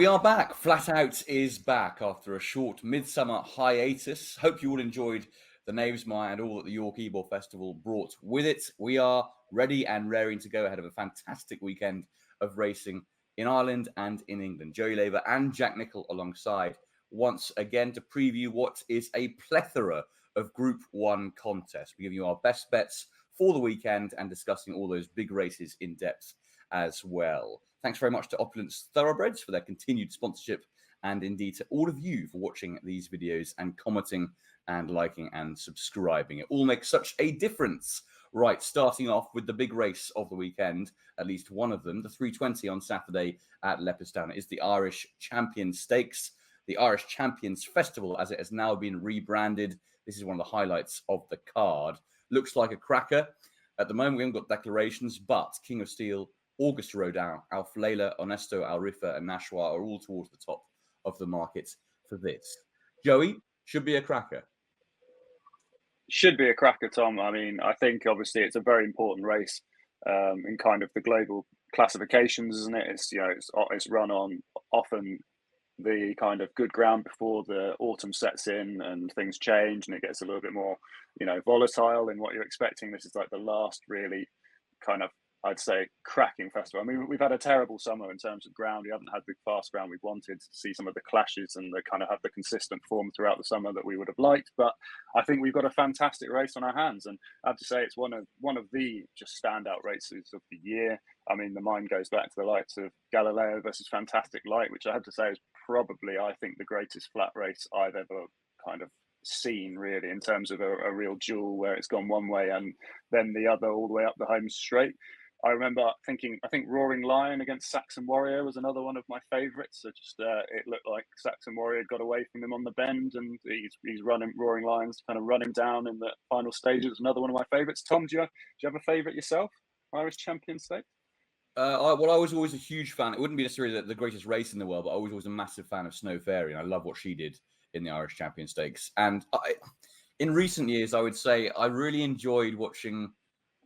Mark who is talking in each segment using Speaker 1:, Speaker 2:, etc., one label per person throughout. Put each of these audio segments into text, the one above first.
Speaker 1: We are back. Flat Out is back after a short midsummer hiatus. Hope you all enjoyed the Knavesmire and all that the York Ebor Festival brought with it. We are ready and raring to go ahead of a fantastic weekend of racing in Ireland and in England. Joey Labour and Jack Nicol alongside once again to preview what is a plethora of Group 1 contests. We're giving you our best bets for the weekend and discussing all those big races in depth as well. Thanks very much to Opulence Thoroughbreds for their continued sponsorship, and indeed to all of you for watching these videos and commenting and liking and subscribing. It all makes such a difference. Right, starting off with the big race of the weekend, at least one of them, the 320 on Saturday at Leopardstown, is the Irish Champion Stakes, the Irish Champions Festival, as it has now been rebranded. This is one of the highlights of the card. Looks like a cracker. At the moment, we haven't got declarations, but King of Steel, Augusta Rodin, Alf Layla, Onesto, Alrifa, and Nashwa are all towards the top of the market for this. Joey, should be a cracker.
Speaker 2: Should be a cracker, Tom. I mean, I think obviously it's a very important race in kind of the global classifications, isn't it? It's run on often the kind of good ground before the autumn sets in and things change and it gets a little bit more, volatile in what you're expecting. This is like the last really kind of, I'd say, cracking festival. I mean, we've had a terrible summer in terms of ground. We haven't had the fast ground we've wanted to see some of the clashes and the kind of have the consistent form throughout the summer that we would have liked. But I think we've got a fantastic race on our hands, and I have to say it's one of the just standout races of the year. I mean, the mind goes back to the likes of Galileo versus Fantastic Light, which I have to say is probably, I think, the greatest flat race I've ever kind of seen, really, in terms of a real duel where it's gone one way and then the other all the way up the home straight. I remember thinking, I think Roaring Lion against Saxon Warrior was another one of my favourites. So just it looked like Saxon Warrior got away from him on the bend, and he's running. Roaring Lion's kind of running down in the final stages. Another one of my favourites. Tom, do you have a favourite yourself? Irish Champion Stakes?
Speaker 1: I was always a huge fan. It wouldn't be necessarily the greatest race in the world, but I was always a massive fan of Snow Fairy, and I love what she did in the Irish Champion Stakes. And in recent years, I would say I really enjoyed watching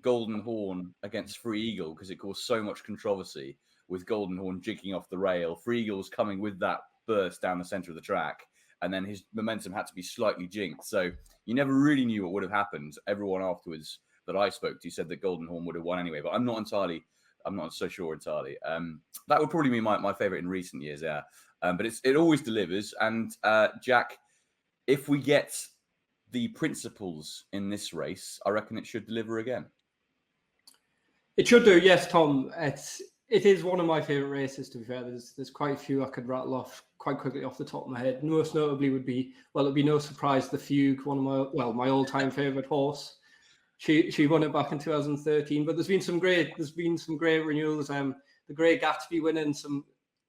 Speaker 1: Golden Horn against Free Eagle because it caused so much controversy with Golden Horn jigging off the rail. Free Eagle was coming with that burst down the center of the track, and then his momentum had to be slightly jinxed. So you never really knew what would have happened. Everyone afterwards that I spoke to said that Golden Horn would have won anyway, but I'm not so sure entirely. That would probably be my favorite in recent years, yeah. But it always delivers. And Jack, if we get the principles in this race, I reckon it should deliver again.
Speaker 3: It should do, yes, Tom. It is one of my favourite races, to be fair. There's quite a few I could rattle off quite quickly off the top of my head. Most notably would be, it'd be no surprise, the Fugue, one of my all-time favourite horse. She won it back in 2013, but there's been some great renewals. The Grey Gatsby winning some,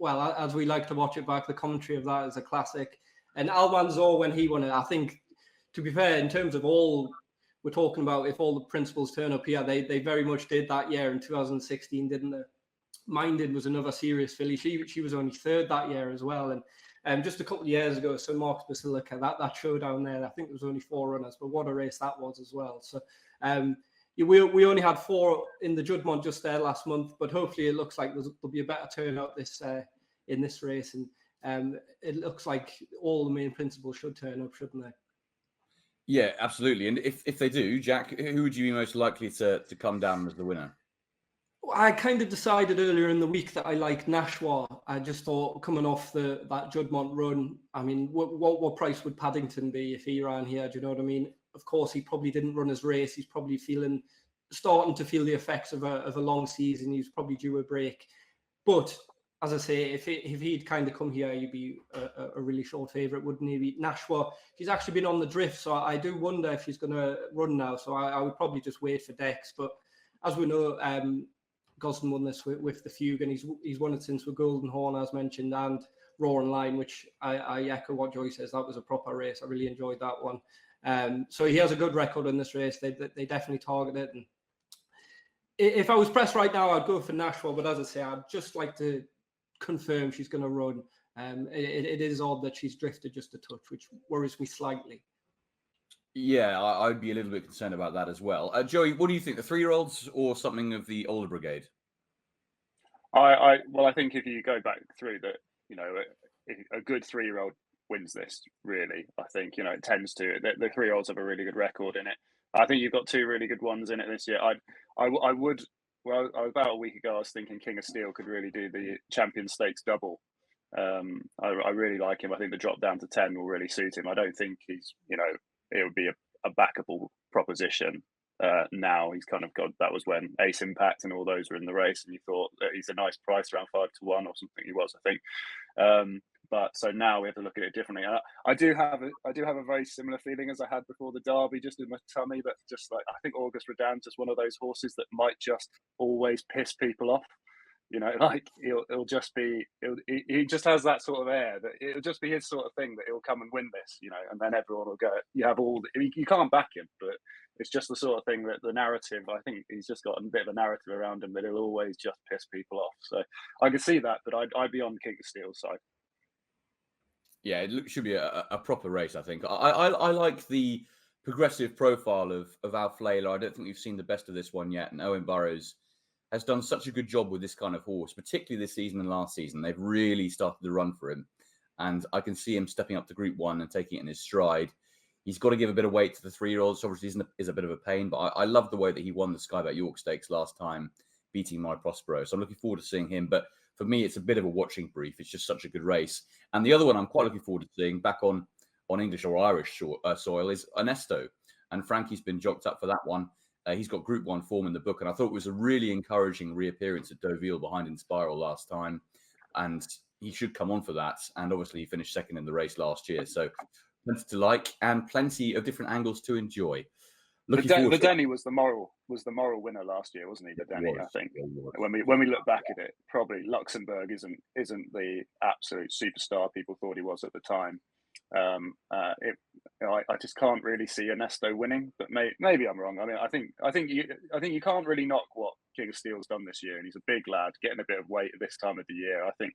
Speaker 3: as we like to watch it back, the commentary of that is a classic. And Almanzor, when he won it, I think, to be fair, in terms of all we're talking about, if all the principles turn up here, they very much did that year in 2016, didn't they? Minded was another serious filly. She was only third that year as well. And just a couple of years ago, St. Mark's Basilica, that showdown there, I think there was only 4 runners, but what a race that was as well. So we only had 4 in the Juddmonte just there last month, but hopefully it looks like there'll be a better turnout in this race. And it looks like all the main principles should turn up, shouldn't they?
Speaker 1: Yeah, absolutely. And if they do, Jack, who would you be most likely to come down as the winner?
Speaker 3: I kind of decided earlier in the week that I like Nashwa. I just thought, coming off that Juddmonte run, I mean, what price would Paddington be if he ran here? Do you know what I mean? Of course, he probably didn't run his race. He's probably starting to feel the effects of a long season. He's probably due a break. But as I say, if he'd kind of come here, he'd be a really short favourite, wouldn't he? Nashwa, she's actually been on the drift, so I do wonder if she's going to run now. So I would probably just wait for Dex. But as we know, Gosden won this with the Fugue, and he's won it since with Golden Horn, as mentioned, and Roaring Lion, which I echo what Joy says. That was a proper race. I really enjoyed that one. So he has a good record in this race. They definitely target it. And if I was pressed right now, I'd go for Nashwa. But as I say, I'd just like to confirm she's going to run. It is odd that she's drifted just a touch, which worries me slightly.
Speaker 1: Yeah, I'd be a little bit concerned about that as well. Joey, what do you think? The 3-year-olds or something of the older brigade?
Speaker 2: I think if you go back through that, a good 3-year-old wins this. Really, I think it tends to. The 3-year-olds have a really good record in it. I think you've got 2 really good ones in it this year. I would. Well, about a week ago, I was thinking King of Steel could really do the Champion Stakes double. I really like him. I think the drop down to 10 will really suit him. I don't think he's, it would be a backable proposition. Now he's kind of got, that was when Ace Impact and all those were in the race, and you thought that he's a nice price, around 5-1 or something. He was, I think. But so now we have to look at it differently. I do have a very similar feeling as I had before the Derby, just in my tummy. That just like, I think August Rodin's just one of those horses that might just always piss people off. Like he'll just be, he just has that sort of air that it'll just be his sort of thing that he'll come and win this, and then everyone will go, you can't back him, but it's just the sort of thing that the narrative, I think he's just got a bit of a narrative around him that he'll always just piss people off. So I can see that, but I'd be on King of Steel's side.
Speaker 1: Yeah, should be a proper race, I think. I like the progressive profile of Al Flayler. I don't think we've seen the best of this one yet, and Owen Burrows has done such a good job with this kind of horse, particularly this season and last season. They've really started to run for him. And I can see him stepping up to Group 1 and taking it in his stride. He's got to give a bit of weight to the 3-year-olds. Obviously, is a bit of a pain, but I love the way that he won the Sky Bet York Stakes last time, beating My Prospero. So I'm looking forward to seeing him. But for me, it's a bit of a watching brief. It's just such a good race. And the other one I'm quite looking forward to seeing back on English or Irish soil is Ernesto. And Frankie's been jocked up for that one. He's got Group 1 form in the book, and I thought it was a really encouraging reappearance at Deauville behind Inspiral last time, and he should come on for that. And obviously, he finished second in the race last year, so plenty to like and plenty of different angles to enjoy.
Speaker 2: The Denny was the moral winner last year, wasn't he? The Denny, I think. When we look back at it, probably Luxembourg isn't the absolute superstar people thought he was at the time. I just can't really see Ernesto winning, but maybe I'm wrong. I mean, I think you can't really knock what King of Steel's done this year, and he's a big lad, getting a bit of weight at this time of the year. I think,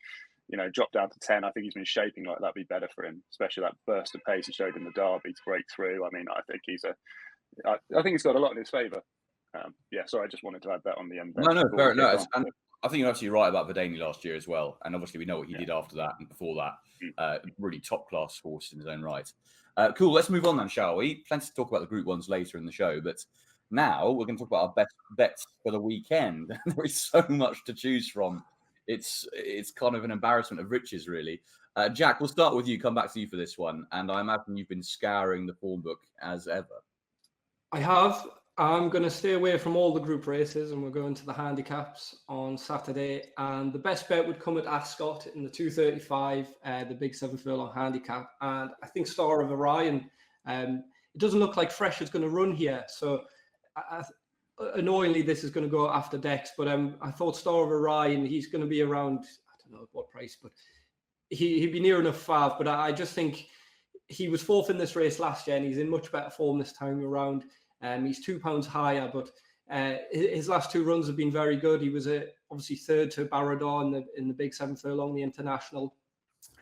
Speaker 2: drop down to 10. I think he's been shaping like that'd be better for him, especially that burst of pace he showed in the Derby to break through. I mean, I think he's got a lot in his favour. Sorry, I just wanted to add that on the end.
Speaker 1: No, fair enough. And I think you're absolutely right about Verdani last year as well. And obviously, we know what he did after that and before that. Really top-class horse in his own right. Cool, let's move on then, shall we? Plenty to talk about the Group 1s later in the show. But now we're going to talk about our best bets for the weekend. There is so much to choose from. It's kind of an embarrassment of riches, really. Jack, we'll start with you, come back to you for this one. And I imagine you've been scouring the form book as ever.
Speaker 3: I have. I'm going to stay away from all the group races, and we're going to the handicaps on Saturday. And the best bet would come at Ascot in the 235, the big 7 furlong handicap. And I think Star of Orion, it doesn't look like Fresh is going to run here. So annoyingly, this is going to go after Dex. But I thought Star of Orion, he's going to be around, I don't know what price, but he'd be near enough 5. But I just think he was 4th in this race last year, and he's in much better form this time around. He's £2 higher, but his last 2 runs have been very good. He was obviously 3rd to Barrador in the big 7 furlong, the International.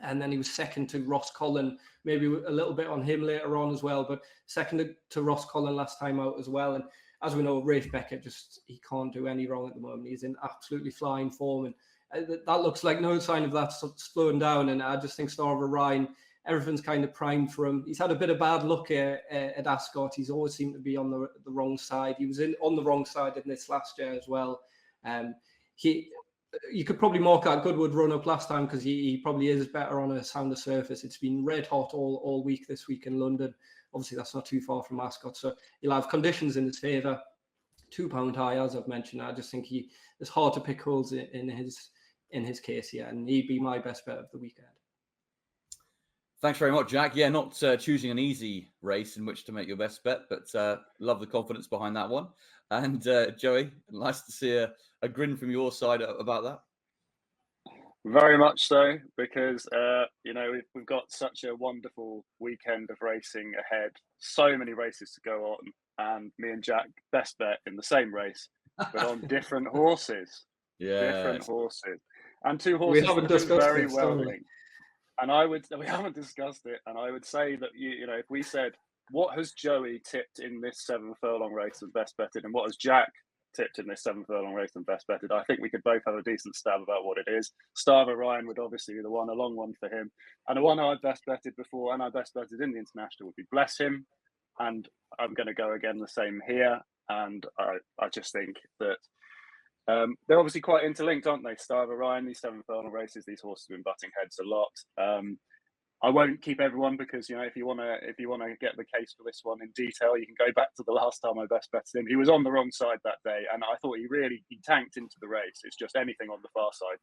Speaker 3: And then he was 2nd to Ross Cullen, maybe a little bit on him later on as well, but 2nd to Ross Cullen last time out as well. And as we know, Rafe Beckett, he can't do any wrong at the moment. He's in absolutely flying form. And that looks like no sign of that slowing down. And I just think Star of Orion, everything's kind of primed for him. He's had a bit of bad luck at Ascot. He's always seemed to be on the wrong side. He was on the wrong side in this last year as well. You could probably mark out Goodwood run up last time because he probably is better on a sounder surface. It's been red hot all week this week in London. Obviously, that's not too far from Ascot, so he'll have conditions in his favour. £2 high, as I've mentioned. I just think it's hard to pick holes in his case here, and he'd be my best bet of the weekend.
Speaker 1: Thanks very much, Jack. Yeah, not choosing an easy race in which to make your best bet, but love the confidence behind that one. And Joey, nice to see a grin from your side about that.
Speaker 2: Very much so, because we've got such a wonderful weekend of racing ahead. So many races to go on, and me and Jack best bet in the same race, but on different horses.
Speaker 1: Yeah,
Speaker 2: different horses, and 2 horses
Speaker 3: we haven't discussed
Speaker 2: very
Speaker 3: this,
Speaker 2: well linked. And we haven't discussed it. And I would say that if we said, what has Joey tipped in this 7 furlong race as best betted, and what has Jack tipped in this 7 furlong race and best betted. I think we could both have a decent stab about what it is. Star of Orion would obviously be the one, a long one for him. And the one I've best betted before and I best betted in the international would be Bless Him. And I'm going to go again the same here. And I just think that they're obviously quite interlinked, aren't they? Star of Orion, these 7 furlong races, these horses have been butting heads a lot. I won't keep everyone because, you know, if you want to get the case for this one in detail, you can go back to the last time I best betted him. He was on the wrong side that day, and I thought he tanked into the race. It's just anything on the far side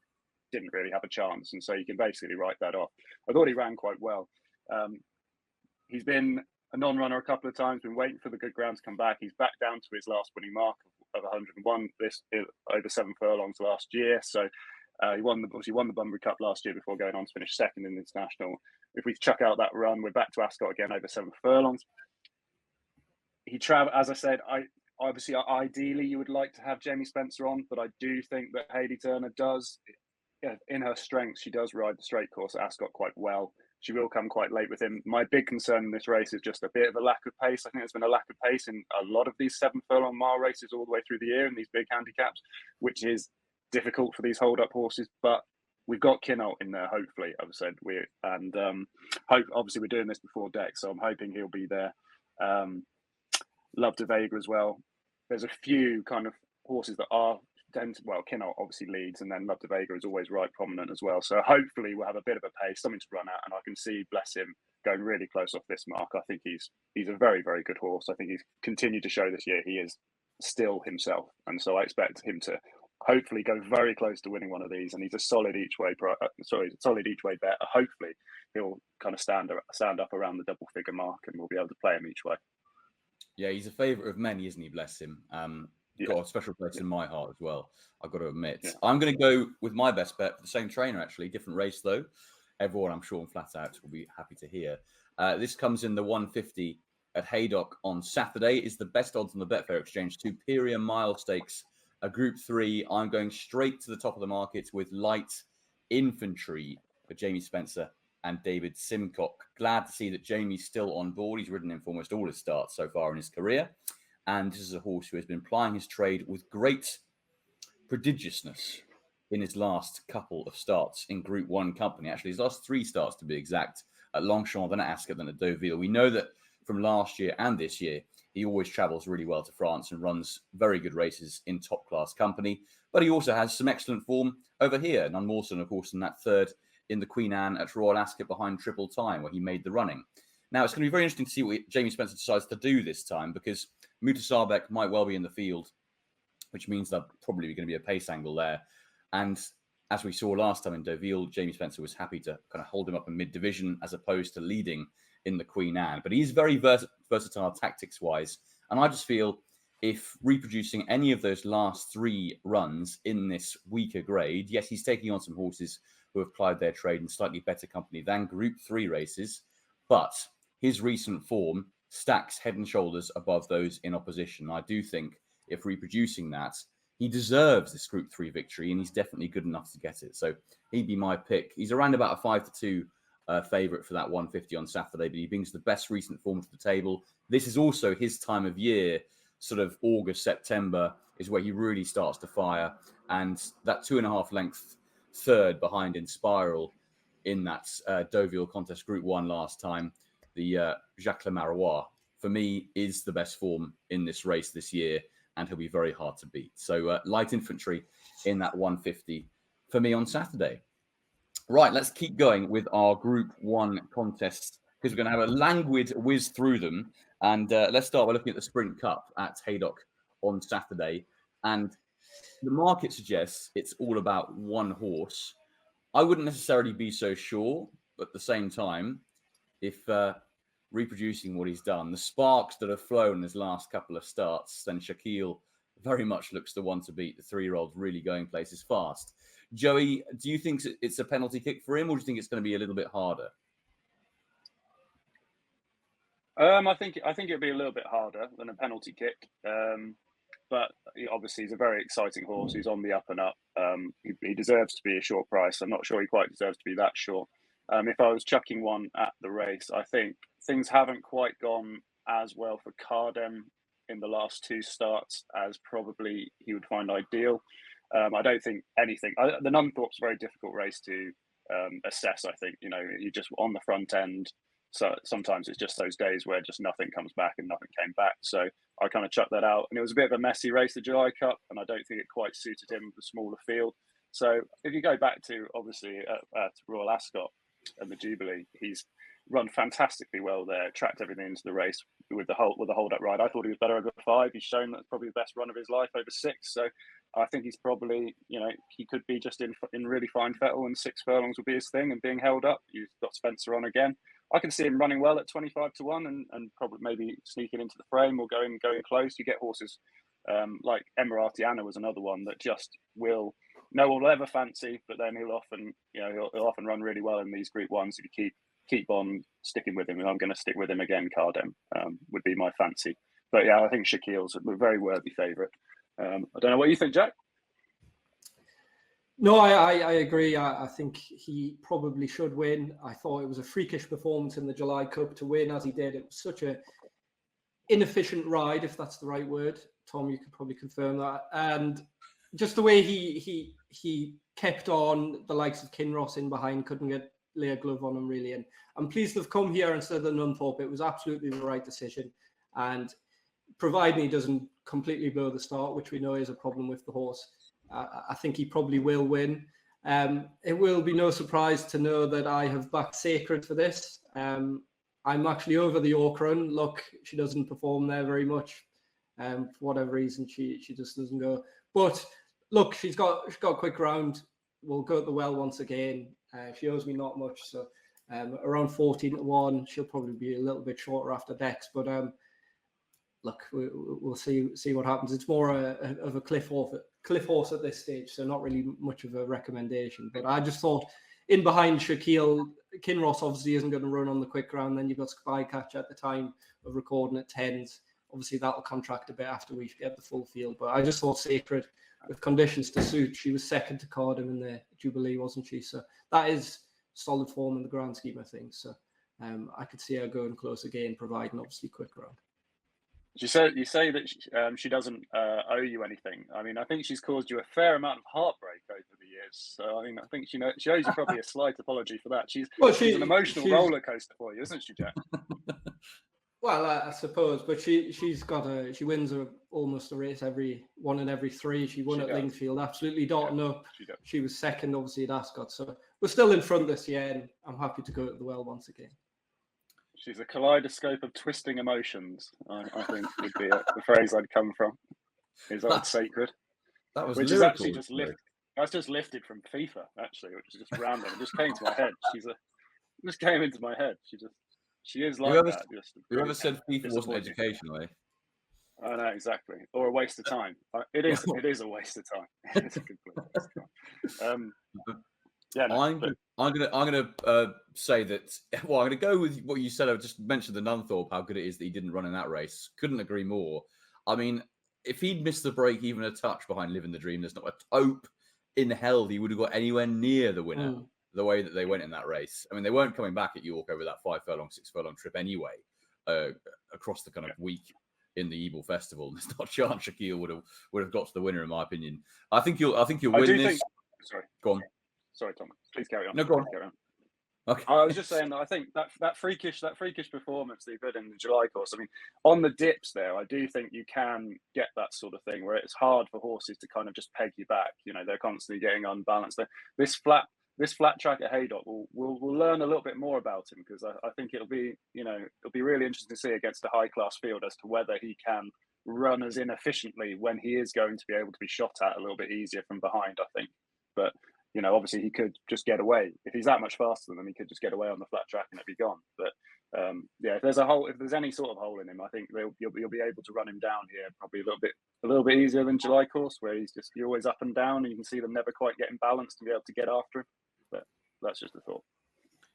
Speaker 2: didn't really have a chance, and so you can basically write that off. I thought he ran quite well. He's been a non-runner a couple of times, been waiting for the good ground to come back. He's back down to his last winning mark of 101 over 7 furlongs last year. So he won the Bunbury Cup last year before going on to finish second in the international. If we chuck out that run, we're back to Ascot again over 7 furlongs. As I said, obviously ideally you would like to have Jamie Spencer on, but I do think that Hayley Turner does, in her strength, she does ride the straight course at Ascot quite well. She will come quite late with him. My big concern in this race is just a bit of a lack of pace. I think there's been a lack of pace in a lot of these 7 furlong mile races all the way through the year in these big handicaps, which is difficult for these hold-up horses. But we've got Kinnolt in there, hopefully. I've said obviously we're doing this before deck, so I'm hoping he'll be there. Love de Vega as well. There's a few kind of horses that are Kinnolt obviously leads, and then Love de Vega is always right prominent as well. So hopefully we'll have a bit of a pace, something to run at, and I can see Bless Him going really close off this mark. I think he's a very, very good horse. I think he's continued to show this year he is still himself, and so I expect him to hopefully go very close to winning one of these. And he's a solid each way bet. Hopefully he'll kind of stand up around the double figure mark, and we'll be able to play him each way.
Speaker 1: Yeah, he's a favourite of many, isn't he? Bless him. Got a special place in my heart as well, I've got to admit. Yeah. I'm going to go with my best bet for the same trainer, actually. Different race, though. Everyone, I'm sure, on Flat Out will be happy to hear. This comes in the 150 at Haydock on Saturday. Is the best odds on the Betfair Exchange. Superior Mile Stakes, a Group 3. I'm going straight to the top of the market with Light Infantry for Jamie Spencer and David Simcock. Glad to see that Jamie's still on board. He's ridden in for almost all his starts so far in his career. And this is a horse who has been plying his trade with great prodigiousness in his last couple of starts in Group 1 company. Actually, his last 3 starts, to be exact, at Longchamp, then at Ascot, then at Deauville. We know that from last year and this year, he always travels really well to France and runs very good races in top-class company. But he also has some excellent form over here. None more so, of course, than that third in the Queen Anne at Royal Ascot behind Triple Time, where he made the running. Now, it's going to be very interesting to see what Jamie Spencer decides to do this time, because Mutasabek might well be in the field, which means there'll probably going to be a pace angle there. And as we saw last time in Deauville, Jamie Spencer was happy to kind of hold him up in mid-division as opposed to leading in the Queen Anne. But he's very versatile tactics-wise. And I just feel if reproducing any of those last 3 runs in this weaker grade, yes, he's taking on some horses who have plied their trade in slightly better company than Group 3 races, but his recent form stacks head and shoulders above those in opposition. I do think if reproducing that, he deserves this Group 3 victory, and he's definitely good enough to get it. So he'd be my pick. He's around about a 5-2 favourite for that 150 on Saturday, but he brings the best recent form to the table. This is also his time of year, sort of August, September, is where he really starts to fire. And that 2.5 length third behind Inspiral in that Deauville contest Group 1 last time, the Jacques Le Marois, for me, is the best form in this race this year, and he'll be very hard to beat. So Light Infantry in that 150 for me on Saturday. Right, let's keep going with our Group 1 contests, because we're going to have a languid whiz through them. And let's start by looking at the Sprint Cup at Haydock on Saturday. And the market suggests it's all about one horse. I wouldn't necessarily be so sure, but at the same time, if reproducing what he's done, the sparks that have flown in his last couple of starts, then Shaquille very much looks the one to beat. The 3-year-old really going places fast. Joey, do you think it's a penalty kick for him, or do you think it's going to be a little bit harder?
Speaker 2: I think it'd be a little bit harder than a penalty kick. But obviously he's a very exciting horse. He's on the up and up. He deserves to be a short price. I'm not sure he quite deserves to be that short. If I was chucking one at the race, I think things haven't quite gone as well for Cardem in the last 2 starts as probably he would find ideal. I don't think anything. The Nunthorpe's a very difficult race to assess. I think you just on the front end. So sometimes it's just those days where just nothing comes back and nothing came back. So I kind of chucked that out, and it was a bit of a messy race, the July Cup, and I don't think it quite suited him, the smaller field. So if you go back to obviously at Royal Ascot and the Jubilee, he's run fantastically well there, tracked everything into the race with the hold up ride. I thought he was better over 5. He's shown that's probably the best run of his life over 6. So I think he's probably, he could be just in really fine fettle, and 6 furlongs will be his thing, and being held up. You've got Spencer on again. I can see him running well at 25 to 1 and probably maybe sneaking into the frame or going close. You get horses like Emiratiana was another one that just no one will ever fancy, but then he'll often run really well in these Group 1s if you keep on sticking with him. And I'm going to stick with him again. Cardem would be my fancy. But yeah, I think Shaquille's a very worthy favourite. I don't know what you think, Jack.
Speaker 3: No, I agree. I think he probably should win. I thought it was a freakish performance in the July Cup to win as he did. It was such a inefficient ride, if that's the right word. Tom, you could probably confirm that. And just the way he kept on, the likes of Kinross in behind, couldn't lay a glove on him really. And I'm pleased to have come here instead of the Nunthorpe. It was absolutely the right decision. And providing he doesn't completely blow the start, which we know is a problem with the horse, I think he probably will win. It will be no surprise to know that I have backed Sacred for this. I'm actually over the York Run. Look, she doesn't perform there very much. For whatever reason, she just doesn't go. But look, she's got a quick round. We'll go at the well once again. She owes me not much, so around 14 to 1. She'll probably be a little bit shorter after Dex, but look, we'll see what happens. It's more of a cliff horse at this stage, so not really much of a recommendation. But I just thought in behind Shaquille, Kinross obviously isn't going to run on the quick round. Then you've got Spycatcher at the time of recording at 10s. Obviously that'll contract a bit after we get the full field. But I just thought Sacred, with conditions to suit, she was second to Cardham in the Jubilee, wasn't she? So that is solid form in the grand scheme of things. So I could see her going close again, providing obviously quick round.
Speaker 2: You say that she doesn't owe you anything. I mean, I think she's caused you a fair amount of heartbreak over the years. So I mean, I think she owes you probably a slight apology for that. She's an emotional roller coaster for you, isn't she, Jack?
Speaker 3: Well, I suppose, but she wins almost a race every 1 in every 3. She won at Lingfield, absolutely darting up. She was second, obviously, at Ascot. So we're still in front this year, and I'm happy to go at the well once again.
Speaker 2: She's a kaleidoscope of twisting emotions, I think would be the phrase I'd come from. Is old Sacred.
Speaker 1: That was
Speaker 2: which is actually just lifted. That's just lifted from FIFA, actually, which is just random. It just came to my head. Just came into my head. She is like that.
Speaker 1: Whoever said FIFA wasn't educational, eh?
Speaker 2: I know, exactly. Or a waste of time. It is a waste of time. It's a complete waste of time. I'm gonna say that. Well, I'm gonna go with what you said. I just mentioned the Nunthorpe, how good it is that he didn't run in that race. Couldn't agree more. I mean, if he'd missed the break even a touch behind Living the Dream, there's not a hope in hell he would have got anywhere near the winner. The way that they went in that race. I mean, they weren't coming back at York over that 5 furlong, 6 furlong trip anyway. Across the kind of week in the Ebel Festival, there's not a chance Shaquille would have got to the winner, in my opinion. I think you'll win this. Sorry,
Speaker 1: go on.
Speaker 2: Sorry, Tom. Please carry on.
Speaker 1: No, go on. Okay.
Speaker 2: I was just saying that I think that freakish performance that he put in the July course. I mean, on the dips there, I do think you can get that sort of thing where it's hard for horses to kind of just peg you back. They're constantly getting unbalanced. This flat track at Haydock, we'll learn a little bit more about him, because I think it'll be really interesting to see against a high class field as to whether he can run as inefficiently when he is going to be able to be shot at a little bit easier from behind, I think. But obviously he could just get away. If he's that much faster than him, he could just get away on the flat track and it'd be gone. But if there's any sort of hole in him, I think you'll be able to run him down here probably a little bit easier than July course, where you're always up and down and you can see them never quite getting balanced and be able to get after him. But that's just a thought.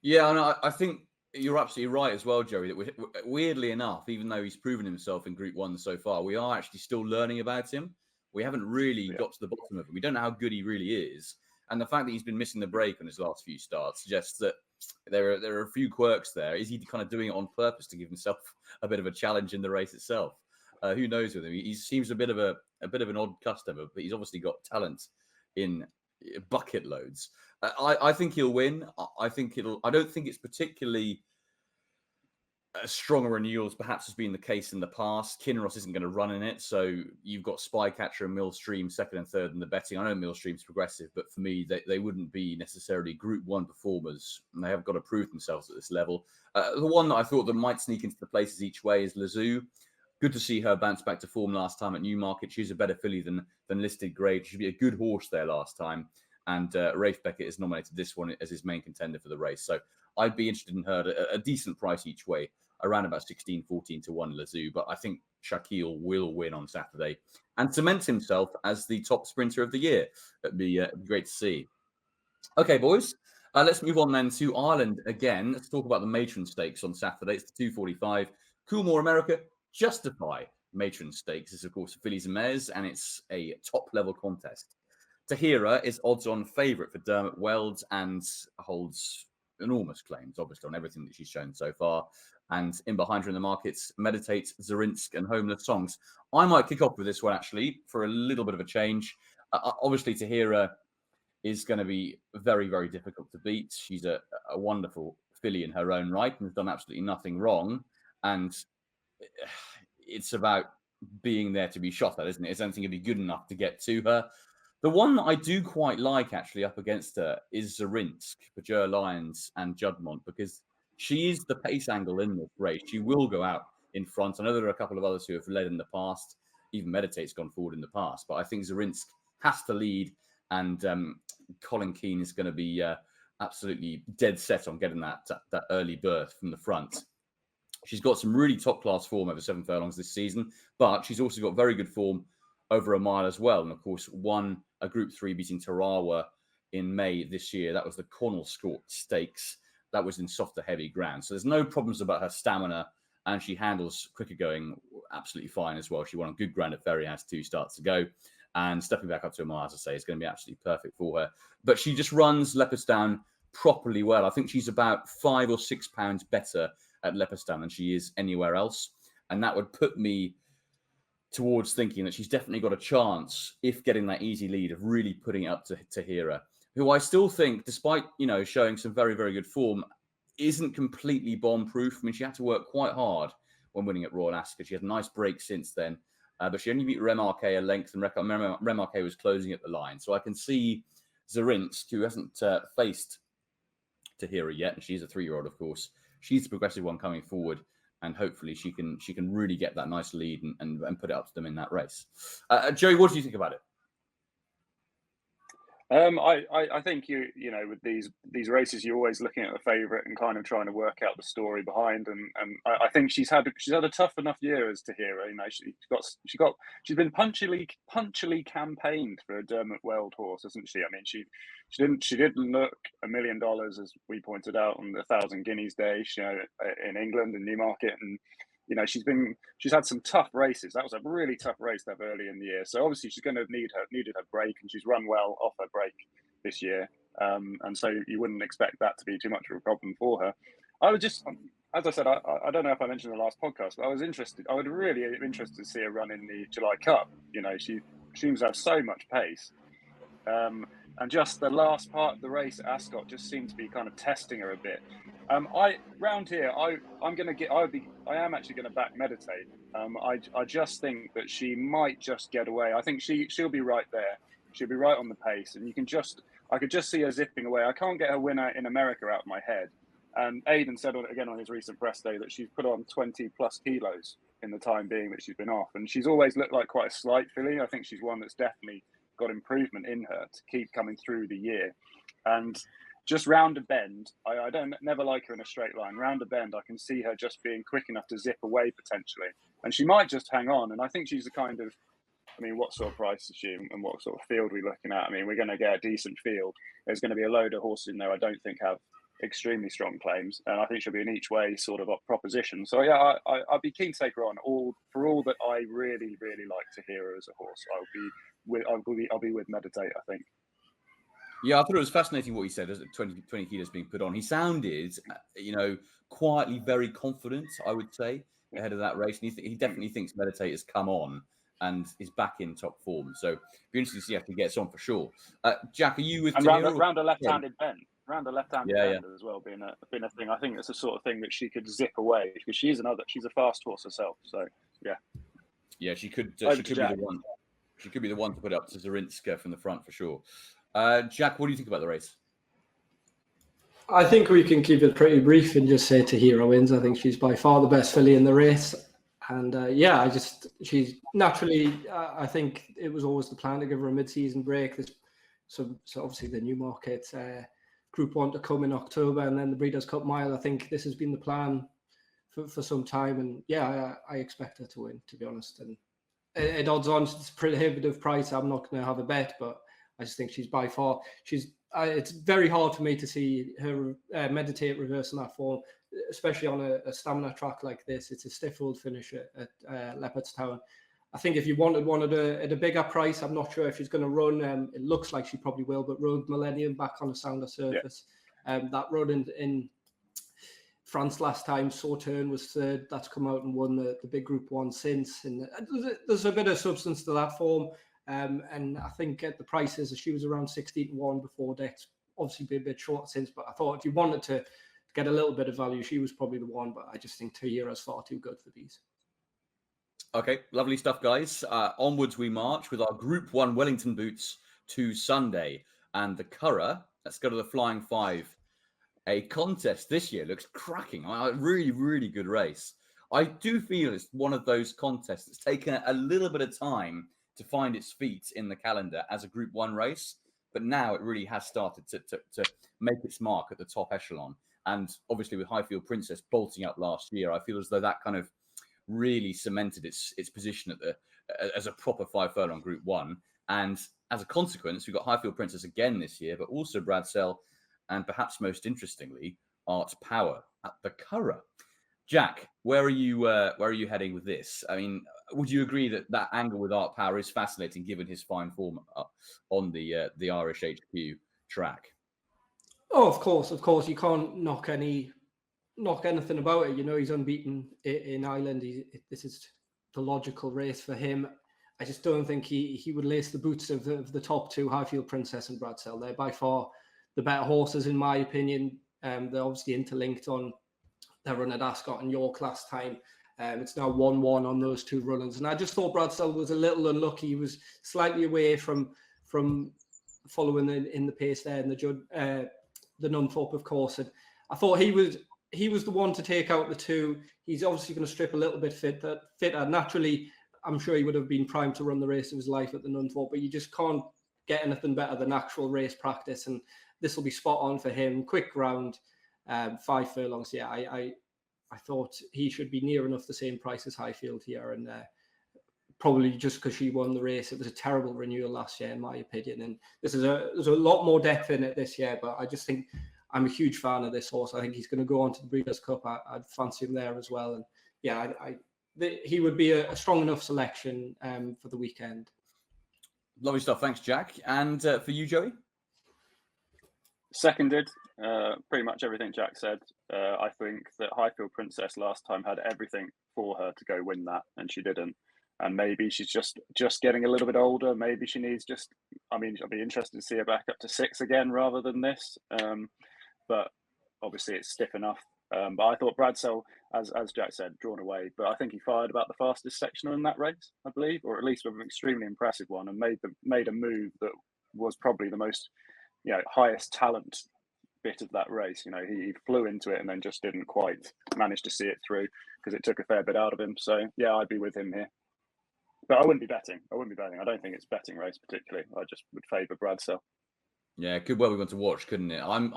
Speaker 1: Yeah, and I think you're absolutely right as well, Joey, that weirdly enough, even though he's proven himself in Group 1 so far, we are actually still learning about him. We haven't really got to the bottom of it. We don't know how good he really is. And the fact that he's been missing the break on his last few starts suggests that there are a few quirks there. Is he kind of doing it on purpose to give himself a bit of a challenge in the race itself? Who knows with him? He seems a bit of an odd customer, but he's obviously got talent in bucket loads. I think he'll win. I don't think it's particularly as strong a renewal as perhaps has been the case in the past. Kinross isn't going to run in it, so you've got Spycatcher and Millstream second and third in the betting. I know Millstream's progressive, but for me, they wouldn't be necessarily Group 1 performers, and they have got to prove themselves at this level. The one that I thought that might sneak into the places each way is Lazoo. Good to see her bounce back to form last time at Newmarket. She's a better filly than listed grade. She should be a good horse there last time. And Rafe Beckett is nominated this one as his main contender for the race. So I'd be interested in her at a decent price each way, around about 16, 14 to 1 Lazoo. But I think Shaquille will win on Saturday and cement himself as the top sprinter of the year. It'd be great to see. Okay, boys. Let's move on then to Ireland again. Let's talk about the Matron Stakes on Saturday. It's the 2:45. Coolmore America Justify Matron Stakes is, of course, fillies and mares, and it's a top-level contest. Tahira is odds-on favourite for Dermot Welds and holds enormous claims, obviously, on everything that she's shown so far. And in behind her in the markets, Meditate, Zarinsk, and Homeless Songs. I might kick off with this one, actually, for a little bit of a change. Obviously, Tahira is going to be very, very difficult to beat. She's a wonderful filly in her own right and has done absolutely nothing wrong. And it's about being there to be shot at, isn't it? Is anything going to be good enough to get to her? The one that I do quite like, actually, up against her is Zarinsk, Bajur Lyons, and Juddmonte, because she is the pace angle in this race. She will go out in front. I know there are a couple of others who have led in the past. Even Meditate's gone forward in the past. But I think Zarinsk has to lead, and Colin Keane is going to be absolutely dead set on getting that early berth from the front. She's got some really top-class form over 7 furlongs this season, but she's also got very good form over a mile as well. And, of course, won a Group 3 beating Tarawa in May this year. That was the Cornell Stakes. That was in softer, heavy ground. So there's no problems about her stamina, and she handles quicker going absolutely fine as well. She won on good ground at Ferry, has 2 starts to go. And stepping back up to a mile, as I say, is going to be absolutely perfect for her. But she just runs Leopardstown properly well. I think she's about 5 or 6 pounds better at Leopardstown than she is anywhere else. And that would put me towards thinking that she's definitely got a chance, if getting that easy lead, of really putting it up to Tahira, who I still think, despite, showing some very, very good form, isn't completely bomb-proof. I mean, she had to work quite hard when winning at Royal Ascot. She had a nice break since then, but she only beat Remarque a length, and Remarque was closing at the line. So I can see Zarinsk, who hasn't faced Tahira yet, and she's a 3-year-old, of course. She's the progressive one coming forward, and hopefully she can really get that nice lead and put it up to them in that race. Joey, what do you think about it?
Speaker 2: I think with these races, you're always looking at the favourite and kind of trying to work out the story behind. And I think she's had a tough enough year as Tahira. She's been punchily campaigned for a Dermot Weld horse, hasn't she? I mean, she didn't look $1 million, as we pointed out on the 1,000 Guineas Day, in England and Newmarket, and she's had some tough races. That was a really tough race to have early in the year. So obviously she's going to needed her break, and she's run well off her break this year. And so you wouldn't expect that to be too much of a problem for her. I would just, as I said, I don't know if I mentioned in the last podcast, but I would really be interested to see her run in the July Cup. She seems to have so much pace. And just the last part of the race at Ascot just seemed to be kind of testing her a bit. I am actually going to back Meditate. I just think that she might just get away. I think she'll be right there. She'll be right on the pace, and I could just see her zipping away. I can't get her winner in America out of my head. And Aidan said again on his recent press day that she's put on 20 plus kilos in the time being that she's been off, and she's always looked like quite a slight filly. I think she's one that's definitely got improvement in her to keep coming through the year. And just round a bend, I never like her in a straight line. Round a bend, I can see her just being quick enough to zip away potentially, and she might just hang on. And I think she's the kind of, what sort of price is she, and what sort of field are we looking at? We're going to get a decent field. There's going to be a load of horses in there I don't think have extremely strong claims, and I think she'll be an each way sort of proposition. So yeah, I'd be keen to take her on. For all that I really, really like Tahira as a horse, I'll be with Meditate, I think.
Speaker 1: Yeah, I thought it was fascinating what he said, 20 kilos being put on. He sounded, quietly very confident, I would say. ahead of that race, and he definitely thinks Meditate has come on and is back in top form. So be interesting to see how he gets on for sure. Jack, are you with
Speaker 2: and
Speaker 1: Tahira?
Speaker 2: round a left-handed bend,
Speaker 1: Yeah.
Speaker 2: bend as well, being a thing. I think it's the sort of thing that she could zip away because she's a fast horse herself. So
Speaker 1: yeah, she could be
Speaker 2: Over to
Speaker 1: the
Speaker 2: Jack.
Speaker 1: one. She could be the one to put up to Zarinska from the front for sure. Jack, what do you think about the race?
Speaker 3: I think we can keep it pretty brief and just say Tahira wins. I think she's by far the best filly in the race. And she's naturally, I think it was always the plan to give her a mid-season break. So obviously the Newmarket Group 1 to come in October and then the Breeders' Cup Mile. I think this has been the plan for some time. And I expect her to win, to be honest. And at odds on, it's a prohibitive price. I'm not going to have a bet, but I just think she's by far, it's very hard for me to see her Meditate reversing that form, especially on a stamina track like this. It's a stiff old finish at Leopardstown. I think if you wanted one at a bigger price, I'm not sure if she's going to run. It looks like she probably will, but Road Millennium back on a sounder surface. Yeah. That run in France last time, Sauternes was third. That's come out and won the big Group 1 since. And there's a bit of substance to that form. And I think at the prices, she was around 16-1 before. Dex obviously been a bit short since, but I thought if you wanted to get a little bit of value, she was probably the one. But I just think Tahira's far too good for these.
Speaker 1: Okay, lovely stuff, guys. Onwards we march with our Group 1 Wellington boots to Sunday. And the Curragh, let's go to the Flying Five. A contest this year looks cracking. A really, really good race. I do feel it's one of those contests that's taken a little bit of time to find its feet in the calendar as a Group 1 race. But now it really has started to make its mark at the top echelon. And obviously with Highfield Princess bolting up last year, I feel as though that kind of really cemented its position as a proper 5 furlong Group 1. And as a consequence, we've got Highfield Princess again this year, but also Bradsell, and perhaps most interestingly, Art Power at the Curragh. Jack, where are you heading with this? I mean, would you agree that angle with Art Power is fascinating, given his fine form on the Irish HQ track?
Speaker 3: Oh, of course, you can't knock anything about it. You know, he's unbeaten in Ireland. This is the logical race for him. I just don't think he would lace the boots of the top two, Highfield Princess and Bradsell. They're by far the better horses, in my opinion. They're obviously interlinked on their run at Ascot and York last time. It's now 1-1 on those two runners. And I just thought Bradsell was a little unlucky. He was slightly away from following in the pace there in the Nunthorpe, of course. And I thought he was the one to take out the two. He's obviously going to strip a little bit fitter. Naturally, I'm sure he would have been primed to run the race of his life at the Nunthorpe, but you just can't get anything better than actual race practice. And this will be spot on for him. Quick round, 5 furlongs. Yeah, I thought he should be near enough the same price as Highfield here. And probably just because she won the race. It was a terrible renewal last year, in my opinion. And there's a lot more depth in it this year, but I just think I'm a huge fan of this horse. I think he's going to go on to the Breeders' Cup. I'd fancy him there as well. And yeah, he would be a strong enough selection for the weekend.
Speaker 1: Lovely stuff. Thanks, Jack. And for you, Joey?
Speaker 2: Seconded. Pretty much everything Jack said. I think that Highfield Princess last time had everything for her to go win that, and she didn't. And maybe she's just getting a little bit older. Maybe she needs I'll be interested to see her back up to 6 again rather than this. But obviously it's stiff enough. But I thought Bradsell, as Jack said, drawn away. But I think he fired about the fastest sectional in that race, I believe, or at least an extremely impressive one, and made a move that was probably the most, highest talent bit of that race. He flew into it and then just didn't quite manage to see it through because it took a fair bit out of him. So yeah, I'd be with him here. But I wouldn't be betting. I don't think it's a betting race particularly. I just would favour Bradsell.
Speaker 1: Yeah, could well be one to watch, couldn't it? I'm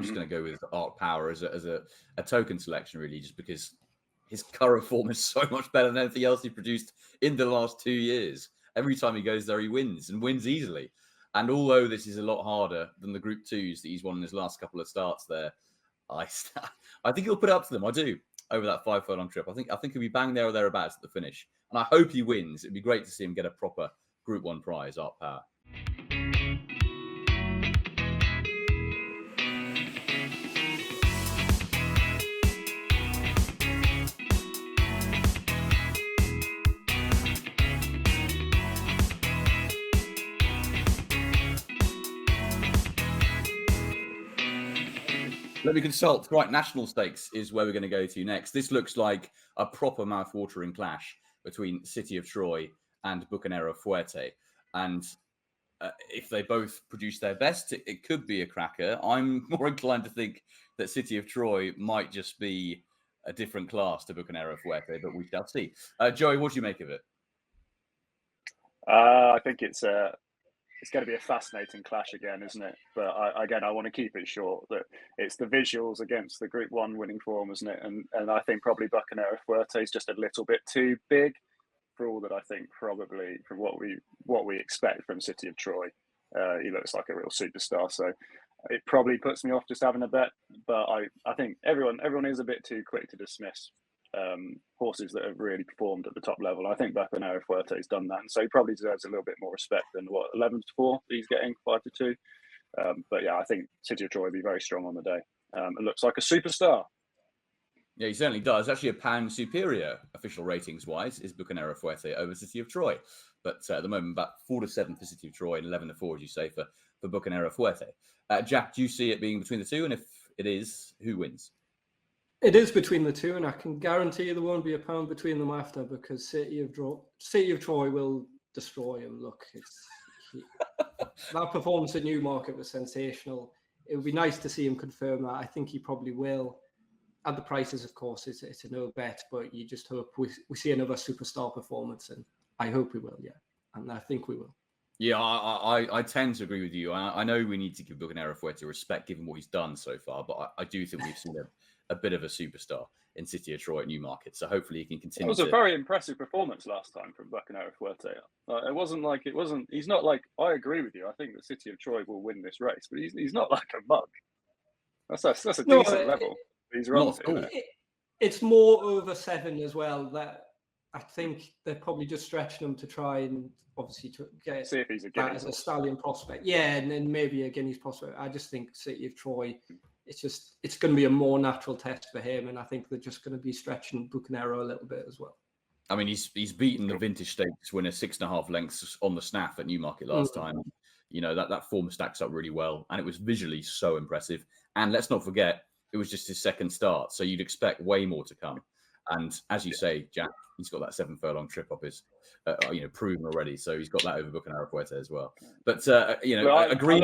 Speaker 1: just going to go with Art Power as a token selection, really, just because his current form is so much better than anything else he produced in the last 2 years. Every time he goes there, he wins and wins easily. And although this is a lot harder than the Group 2s that he's won in his last couple of starts there, I think he'll put it up to them. I do, over that 5 furlong trip. I think he'll be bang there or thereabouts at the finish. And I hope he wins. It'd be great to see him get a proper Group 1 prize, Art Power. Let me consult. Right, National Stakes is where we're going to go to next. This looks like a proper mouth-watering clash between City of Troy and Bucanero Fuerte. And if they both produce their best, it could be a cracker. I'm more inclined to think that City of Troy might just be a different class to Bucanero Fuerte, but we shall see. Joey, what do you make of it?
Speaker 2: I think it's going to be a fascinating clash again, isn't it? But I want to keep it short. That it's the visuals against the Group 1 winning form, isn't it? And I think probably Bucanero Fuerte is just a little bit too big for all that I think probably from what we expect from City of Troy. He looks like a real superstar. So it probably puts me off just having a bet. But I think everyone is a bit too quick to dismiss horses that have really performed at the top level. I think Bucanero Fuerte's done that, and so he probably deserves a little bit more respect than 11-4 he's getting 5-2. But yeah, I think City of Troy will be very strong on the day. It looks like a superstar.
Speaker 1: Yeah, he certainly does. Actually, a pound superior official ratings wise is Bucanero Fuerte over City of Troy, but at the moment about 4-7 for City of Troy and 11-4, as you say, for Bucanero Fuerte. Jack, do you see it being between the two? And if it is, who wins?
Speaker 3: It is between the two, and I can guarantee you there won't be a pound between them after, because City of Troy will destroy him. Look, that performance at Newmarket was sensational. It would be nice to see him confirm that. I think he probably will. At the prices, of course, it's a no bet, but you just hope we see another superstar performance, and I hope we will, yeah. And I think we will. Yeah,
Speaker 1: I tend to agree with you. I know we need to give Bucanero Fuerte respect given what he's done so far, but I do think we've seen a bit of a superstar in City of Troy at Newmarket. So hopefully he can continue.
Speaker 2: It was a very impressive performance last time from Bucanero Fuerte. He's not like, I agree with you. I think the City of Troy will win this race, but he's not like a mug. That's a decent level he's run to.
Speaker 3: It's more over 7 as well. That I think they're probably just stretching him to try and obviously to get
Speaker 2: see if he's
Speaker 3: as a stallion prospect. Yeah, and then maybe a Guineas prospect. I just think City of Troy, it's going to be a more natural test for him, and I think they're just going to be stretching Bucanero a little bit as well.
Speaker 1: I mean, he's beaten the Vintage Stakes winner 6.5 lengths on the snaff at Newmarket last time. You know, that form stacks up really well, and it was visually so impressive. And let's not forget, it was just his second start, so you'd expect way more to come. And as you say, Jack, he's got that 7 furlong trip up his, proven already. So he's got that over Bucanero Fuerte as well. But I agree.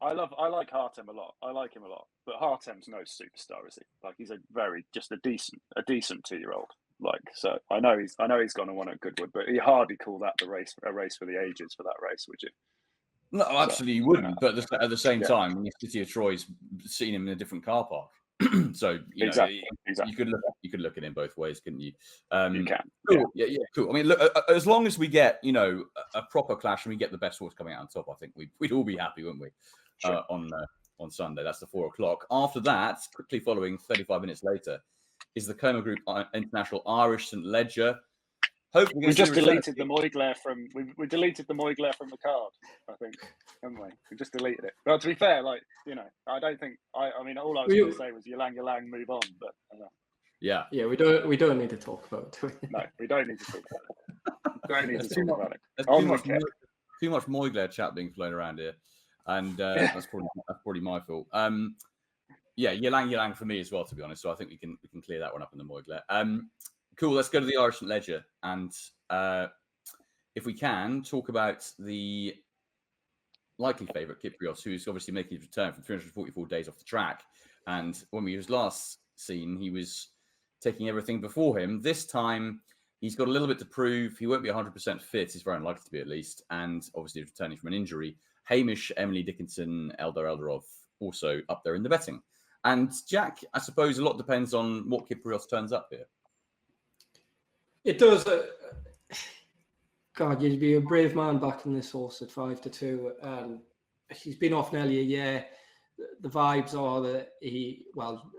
Speaker 2: I like Hartem a lot. I like him a lot. But Hartem's no superstar, is he? Like, he's just a decent 2-year-old. Like, so I know he's going to win at Goodwood, but he hardly call that a race for the ages for that race, would you?
Speaker 1: No, absolutely you wouldn't. But at the same time, when City of Troy's seen him in a different car park. So
Speaker 2: exactly.
Speaker 1: You could look at him both ways, couldn't you?
Speaker 2: You can.
Speaker 1: Cool. Yeah, cool. I mean, look, as long as we get a proper clash and we get the best horse coming out on top, I think we'd all be happy, wouldn't we? Sure. On Sunday, that's the 4 o'clock. After that, quickly following, 35 minutes later, is the Coma Group International Irish St Ledger.
Speaker 2: We just deleted the Moigler from the card, I think, haven't we? We just deleted it. Well, to be fair, I don't think I mean all I was going to say was Ylang, move on, but
Speaker 3: yeah, we don't need to talk about it.
Speaker 2: No, we don't need to talk about it.
Speaker 1: There's too much Moigler chat being flown around here, and that's probably my fault. Ylang for me as well, to be honest. So I think we can clear that one up in the Moigler. Cool. Let's go to the Irish St Ledger, and if we can talk about the likely favourite Kyprios, who's obviously making his return from 344 days off the track. And when we was last seen, he was taking everything before him. This time, he's got a little bit to prove. He won't be 100% fit. He's very unlikely to be, at least. And obviously, returning from an injury. Hamish, Emily Dickinson, Eldar Eldarov also up there in the betting. And Jack, I suppose a lot depends on what Kyprios turns up here.
Speaker 3: It does. God, you'd be a brave man backing this horse at 5-2. He's been off nearly a year. The vibes are that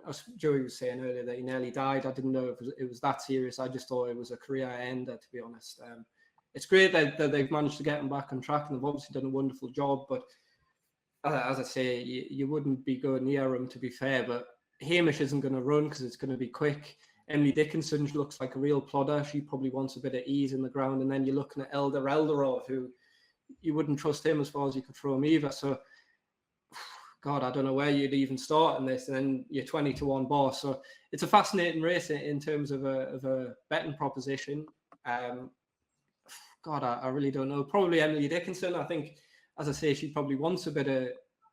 Speaker 3: as Joey was saying earlier, that he nearly died. I didn't know it was that serious. I just thought it was a career ender, to be honest. It's great that they've managed to get him back on track, and they've obviously done a wonderful job. But as I say, you wouldn't be going near him, to be fair. But Hamish isn't going to run because it's going to be quick. Emily Dickinson looks like a real plodder. She probably wants a bit of ease in the ground. And then you're looking at Eldarov, who you wouldn't trust him as far as you could throw him either. So, God, I don't know where you'd even start in this, and then you're 20-1 boss. So it's a fascinating race in terms of a betting proposition. God, I really don't know. Probably Emily Dickinson. I think, as I say, she probably wants a bit of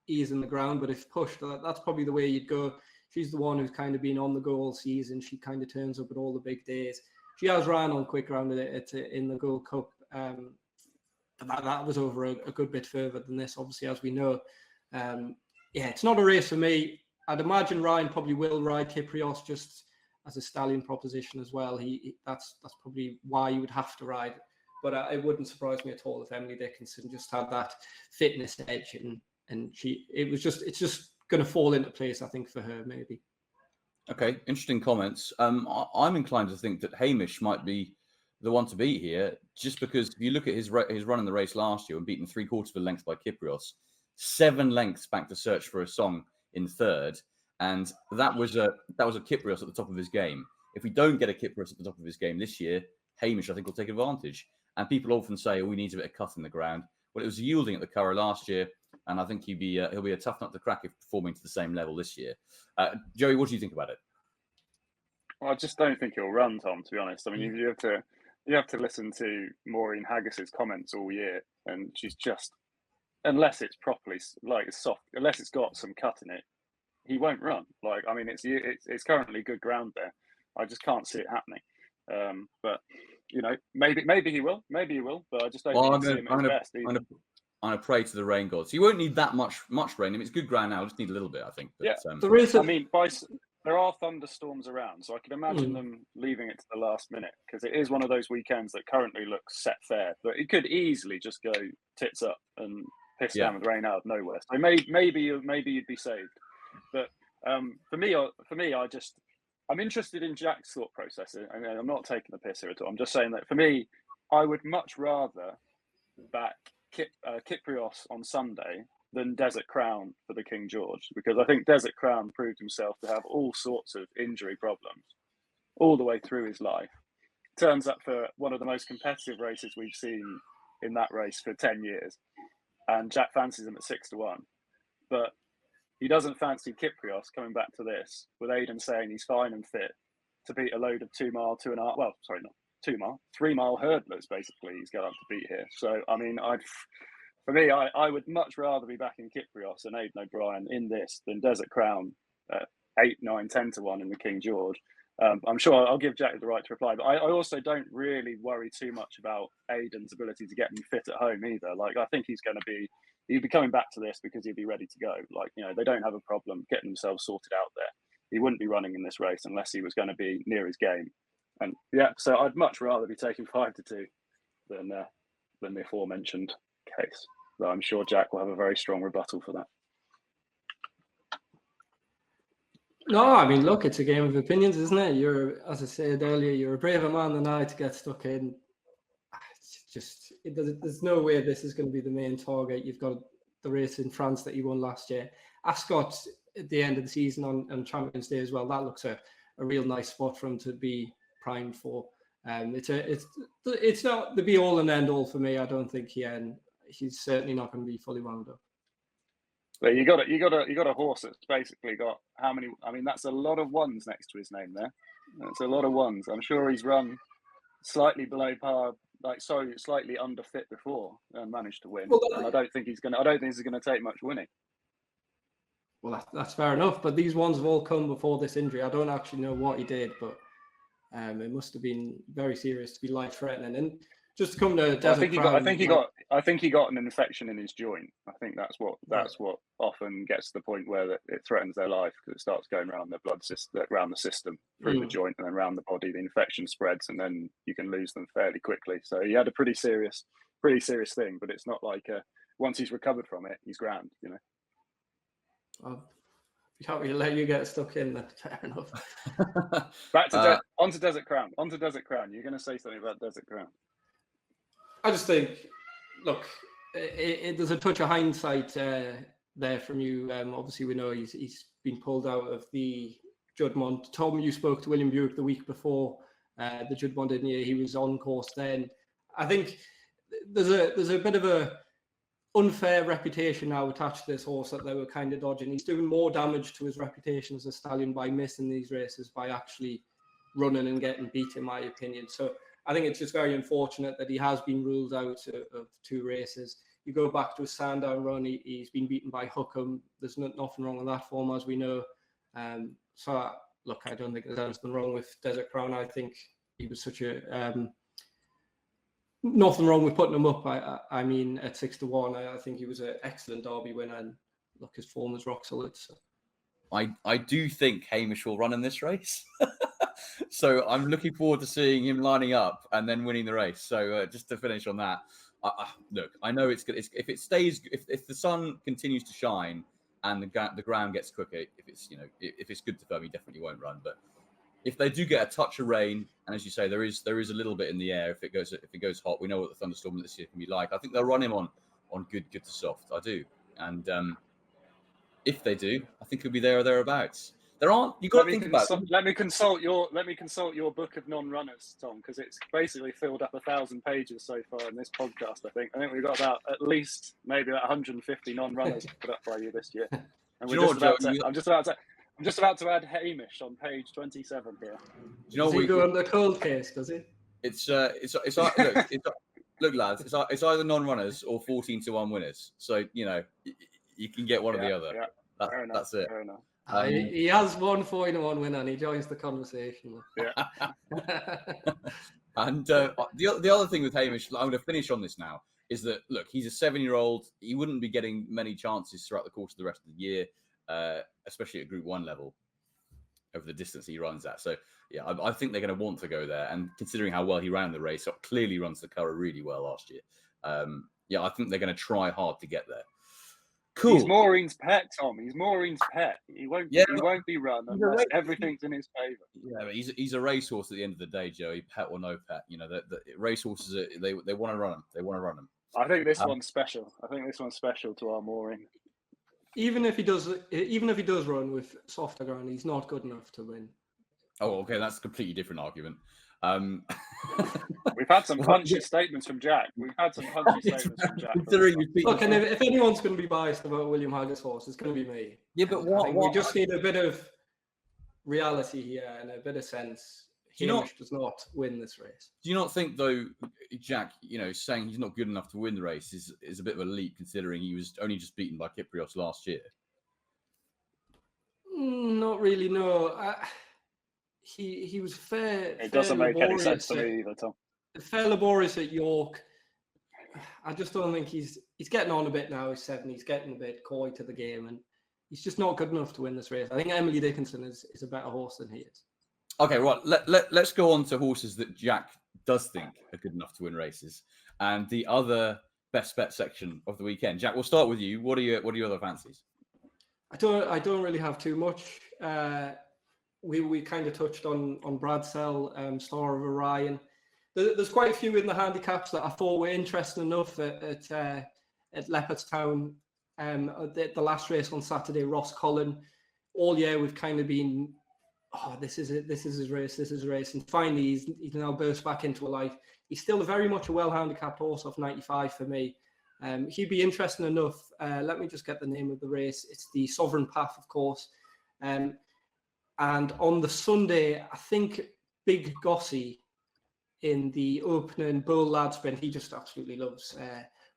Speaker 3: ease in the ground, but if pushed, that's probably the way you'd go. She's the one who's kind of been on the go all season. She kind of turns up at all the big days. She has ran on quick round in the Gold Cup. But that was over a good bit further than this, obviously, as we know. It's not a race for me. I'd imagine Ryan probably will ride Kyprios just as a stallion proposition as well. That's probably why you would have to ride. But it wouldn't surprise me at all if Emily Dickinson just had that fitness edge, and it's just going to fall into place, I think, for her maybe.
Speaker 1: Okay, interesting comments. I'm inclined to think that Hamish might be the one to beat here, just because if you look at his run in the race last year and beaten 3/4 of a length by Kyprios, 7 lengths back to search for a song in third, and that was a Kyprios at the top of his game. If we don't get a Kyprios at the top of his game this year, Hamish, I think, will take advantage. And people often say, "Oh, we need a bit of cut in the ground." Well, it was yielding at the Curragh last year, and I think he'll be a tough nut to crack if performing to the same level this year. Joey, what do you think about it?
Speaker 2: Well, I just don't think he'll run, Tom. To be honest, I mean, you have to listen to Maureen Haggis's comments all year, and she's just, unless it's properly soft, unless it's got some cut in it, he won't run. Like, I mean, it's currently good ground there. I just can't see it happening. But you know, maybe he will, but I just don't think I see him at his best either.
Speaker 1: I'm going to pray to the rain gods. You won't need that much rain. I mean, it's good ground now. I just need a little bit, I think. But,
Speaker 2: yeah, there are thunderstorms around, so I can imagine them leaving it to the last minute, because it is one of those weekends that currently looks set fair, but it could easily just go tits up and piss down with rain out of nowhere. So maybe you'd be saved. But for me, I'm interested in Jack's thought process, and I'm not taking the piss here at all. I'm just saying that for me, I would much rather back Kyprios on Sunday than Desert Crown for the King George, because I think Desert Crown proved himself to have all sorts of injury problems all the way through his life. Turns up for one of the most competitive races we've seen in that race for 10 years, and Jack fancies him at 6-1, but he doesn't fancy Kyprios coming back to this with Aidan saying he's fine and fit to beat a load of 2 mile, 2.5. Well, sorry, not 2 mile, 3 mile hurdlers. Basically, he's going up to beat here. So, I mean, I would much rather be backing Kyprios and Aidan O'Brien in this than Desert Crown at 8, 9, 10-1 in the King George. I'm sure I'll give Jack the right to reply, but I also don't really worry too much about Aidan's ability to get me fit at home either. Like, I think he'd be coming back to this because he'd be ready to go. Like, you know, they don't have a problem getting themselves sorted out there. He wouldn't be running in this race unless he was going to be near his game. And yeah, so I'd much rather be taking 5-2 than the aforementioned case. Though I'm sure Jack will have a very strong rebuttal for that.
Speaker 3: No, I mean, look, it's a game of opinions, isn't it? As I said earlier, you're a braver man than I to get stuck in. There's no way this is going to be the main target. You've got the race in France that you won last year. Ascot at the end of the season on Champions Day as well. That looks a real nice spot for him to be primed for. It's not the be all and end all for me. I don't think he's certainly not going to be fully wound up.
Speaker 2: But you got a horse that's basically got how many? I mean, that's a lot of ones next to his name there. That's a lot of ones. I'm sure he's run slightly below par, slightly underfit before and managed to win. And I don't think this is going to take much winning.
Speaker 3: Well, that's fair enough. But these ones have all come before this injury. I don't actually know what he did, but it must have been very serious to be life-threatening. And just to come to Desert Crown,
Speaker 2: I think he got an infection in his joint. I think that's what often gets to the point where it threatens their life, because it starts going around their blood system, around the system, through the joint, and then around the body. The infection spreads, and then you can lose them fairly quickly. So he had a pretty serious thing, but it's not like once he's recovered from it, he's grand, you know.
Speaker 3: I'll be happy to let you get stuck in there. Fair enough.
Speaker 2: Back to onto Desert Crown. You're going to say something about Desert Crown?
Speaker 3: I just think, look, there's a touch of hindsight there from you. Obviously, we know he's been pulled out of the Juddmonte. Tom, you spoke to William Buick the week before the Juddmonte, didn't you? He was on course then. I think there's a bit of a unfair reputation now attached to this horse that they were kind of dodging. He's doing more damage to his reputation as a stallion by missing these races, by actually running and getting beat, in my opinion. So I think it's just very unfortunate that he has been ruled out of 2 races. You go back to his Sandown run, he's been beaten by Hookham. There's nothing wrong with that form, as we know. So look, I don't think there's anything wrong with Desert Crown. I think he was such a nothing wrong with putting him up. I mean, at 6-1, I think he was an excellent Derby winner, and look, his form was rock solid. So.
Speaker 1: I do think Hamish will run in this race. So I'm looking forward to seeing him lining up and then winning the race. So just to finish on that, look, I know it's good. If it stays, if the sun continues to shine and the ground gets quicker, if it's good to firm, he definitely won't run. But if they do get a touch of rain, and as you say, there is a little bit in the air. If it goes hot, we know what the thunderstorm this year can be like. I think they'll run him on good to soft. I do, and if they do, I think he'll be there or thereabouts. There aren't. You got to think about.
Speaker 2: Let me consult your book of non-runners, Tom, because it's basically filled up 1,000 pages so far in this podcast. I think we've got about at least maybe about 150 non-runners put up by you this year. And I'm just about to add Hamish on page 27 here.
Speaker 3: Does he go on the cold case? Does he?
Speaker 1: Look, lads. It's either non-runners or 14-1 winners. So you can get one or the other.
Speaker 2: Yeah.
Speaker 1: That's it.
Speaker 2: Fair enough.
Speaker 3: He has one 14-1 winner, and he joins the conversation.
Speaker 2: Yeah.
Speaker 1: And the other thing with Hamish, I'm going to finish on this now, is that look, he's a 7-year-old. He wouldn't be getting many chances throughout the course of the rest of the year, especially at Group 1 level, over the distance he runs at. So yeah, I think they're going to want to go there. And considering how well he ran the race, clearly runs the Curragh really well last year. I think they're going to try hard to get there. Cool.
Speaker 2: He's Maureen's pet, Tom. He's Maureen's pet. He won't be run unless everything's in his favour.
Speaker 1: Yeah, but he's a racehorse at the end of the day, Joey. Pet or no pet, the racehorses they want to run them. They want to run them.
Speaker 2: I think this one's special. I think this one's special to our Maureen.
Speaker 3: Even if he does run with softer ground, he's not good enough to win.
Speaker 1: Oh, okay, that's a completely different argument.
Speaker 2: We've had some punchy statements from Jack. Look,
Speaker 3: and if anyone's going to be biased about William Haggar's horse, it's going to be me.
Speaker 1: Yeah, but
Speaker 3: we just need a bit of reality here and a bit of sense. Hamish does not win this race.
Speaker 1: Do you not think, though, Jack, saying he's not good enough to win the race is a bit of a leap, considering he was only just beaten by Kyprios last year?
Speaker 3: Not really, no. He was fair.
Speaker 2: It doesn't make any sense to me either, Tom.
Speaker 3: Fair laborious at York. I just don't think he's getting on a bit now. He's 7. He's getting a bit coy to the game, and he's just not good enough to win this race. I think Emily Dickinson is a better horse than he is.
Speaker 1: Okay, right. Let's go on to horses that Jack does think are good enough to win races, and the other best bet section of the weekend. Jack, we'll start with you. What are your other fancies?
Speaker 3: I don't really have too much. We kind of touched on Bradsell, Star of Orion. There's quite a few in the handicaps that I thought were interesting enough at Leopardstown. The last race on Saturday, Ross Cullen. All year we've kind of been, this is it. This is his race. This is his race. And finally, he's now burst back into a life. He's still very much a well-handicapped horse off 95 for me. He'd be interesting enough. Let me just get the name of the race. It's the Sovereign Path, of course. And on the Sunday, I think Big Gossie in the opening Bull Lad Sprint, he just absolutely loves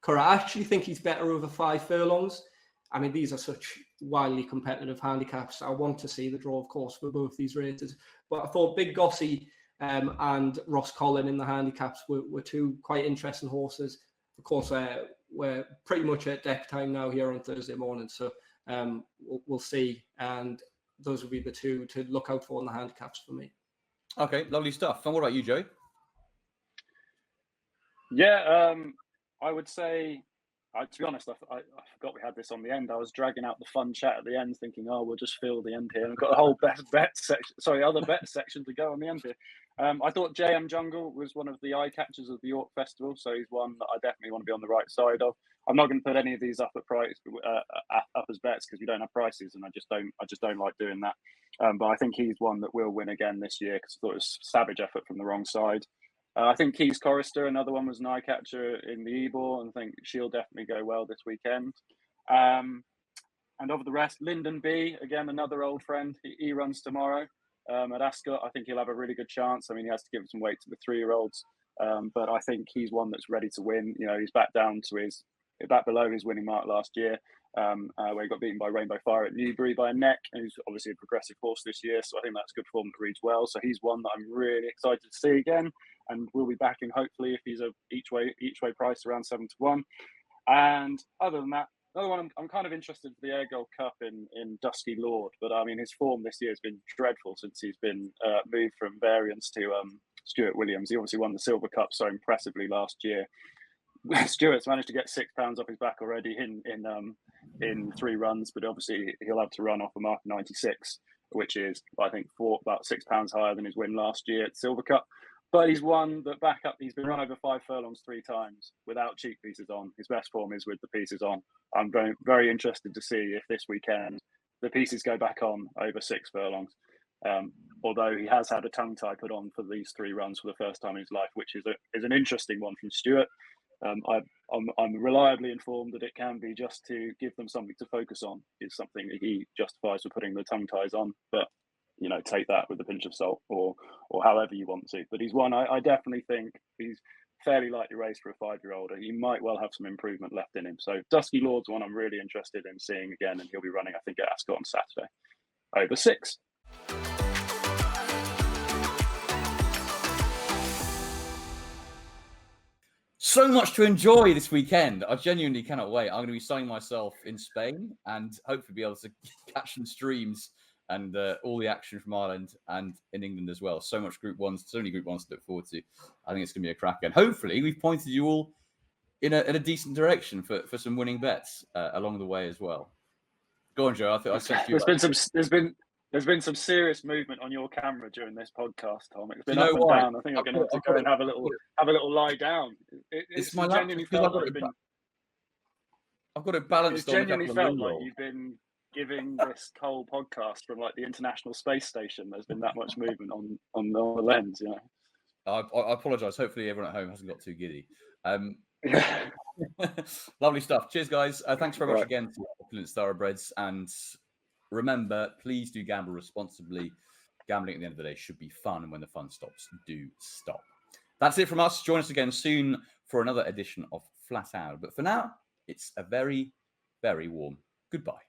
Speaker 3: Curragh. I actually think he's better over 5 furlongs. I mean, these are such wildly competitive handicaps. I want to see the draw, of course, for both these races. But I thought Big Gossie and Ross Cullen in the handicaps were 2 quite interesting horses. Of course, we're pretty much at deck time now here on Thursday morning. So we'll see. And those will be the 2 to look out for in the handicaps for me.
Speaker 1: Okay, lovely stuff. And what about you, Joey?
Speaker 2: Yeah, I would say, to be honest, I forgot we had this on the end. I was dragging out the fun chat at the end, thinking, we'll just fill the end here. And we've got a whole other bet section to go on the end here. I thought JM Jungle was one of the eye catchers of the York Festival, so he's one that I definitely want to be on the right side of. I'm not going to put any of these up at price, up as bets, because we don't have prices, and I just don't like doing that. But I think he's one that will win again this year, because I thought it was savage effort from the wrong side. I think Keys Chorister, another one, was an eye catcher in the Ebor, and I think she'll definitely go well this weekend. And of the rest, Lyndon B, again, another old friend. He runs tomorrow at Ascot. I think he'll have a really good chance. I mean, he has to give some weight to the 3-year-olds, but I think he's one that's ready to win. You know, he's back below his winning mark last year, where he got beaten by Rainbow Fire at Newbury by a neck, and he's obviously a progressive horse this year. So I think that's good form that reads well. So he's one that I'm really excited to see again, and we'll be backing hopefully if he's a each way price around 7-1. And other than that, another one I'm kind of interested for the Air Gold Cup in Dusky Lord, but I mean his form this year has been dreadful since he's been moved from variants to Stuart Williams. He obviously won the Silver Cup so impressively last year. Stuart's managed to get £6 off his back already in 3 runs, but obviously he'll have to run off a mark of 96, which is I think about £6 higher than his win last year at Silver Cup. But he's won that back up. He's been run over 5 furlongs 3 times without cheek pieces on. His best form is with the pieces on. I'm very, very interested to see if this weekend the pieces go back on over 6 furlongs. Although he has had a tongue tie put on for these 3 runs for the first time in his life, which is an interesting one from Stuart. I'm reliably informed that it can be just to give them something to focus on, is something that he justifies for putting the tongue ties on. But you know, take that with a pinch of salt, or however you want to. But he's one I definitely think he's fairly lightly raced for a 5-year-old. He might well have some improvement left in him. So Dusky Lord's one I'm really interested in seeing again, and he'll be running, I think, at Ascot on Saturday over 6.
Speaker 1: So much to enjoy this weekend. I genuinely cannot wait. I'm going to be sunning myself in Spain and hopefully be able to catch some streams and all the action from Ireland and in England as well. So much Group 1s, so many Group 1s to look forward to. I think it's going to be a cracker. And hopefully we've pointed you all in a decent direction for some winning bets along the way as well. Go on, Joe. I think I sent you.
Speaker 2: There's been some serious movement on your camera during this podcast, Tom. It's been up and down. I think I'm going to have to go and have a little lie down.
Speaker 1: It's my genuinely felt like I've got it balanced.
Speaker 2: It genuinely felt like you've been giving this whole podcast from like the International Space Station. There's been that much movement on the lens, you know.
Speaker 1: I apologise. Hopefully everyone at home hasn't got too giddy. Lovely stuff. Cheers, guys. Thanks very much again to Opulent Thoroughbreds. And remember, please do gamble responsibly. Gambling at the end of the day should be fun. And when the fun stops, do stop. That's it from us. Join us again soon for another edition of Flat Out. But for now, it's a very, very warm goodbye.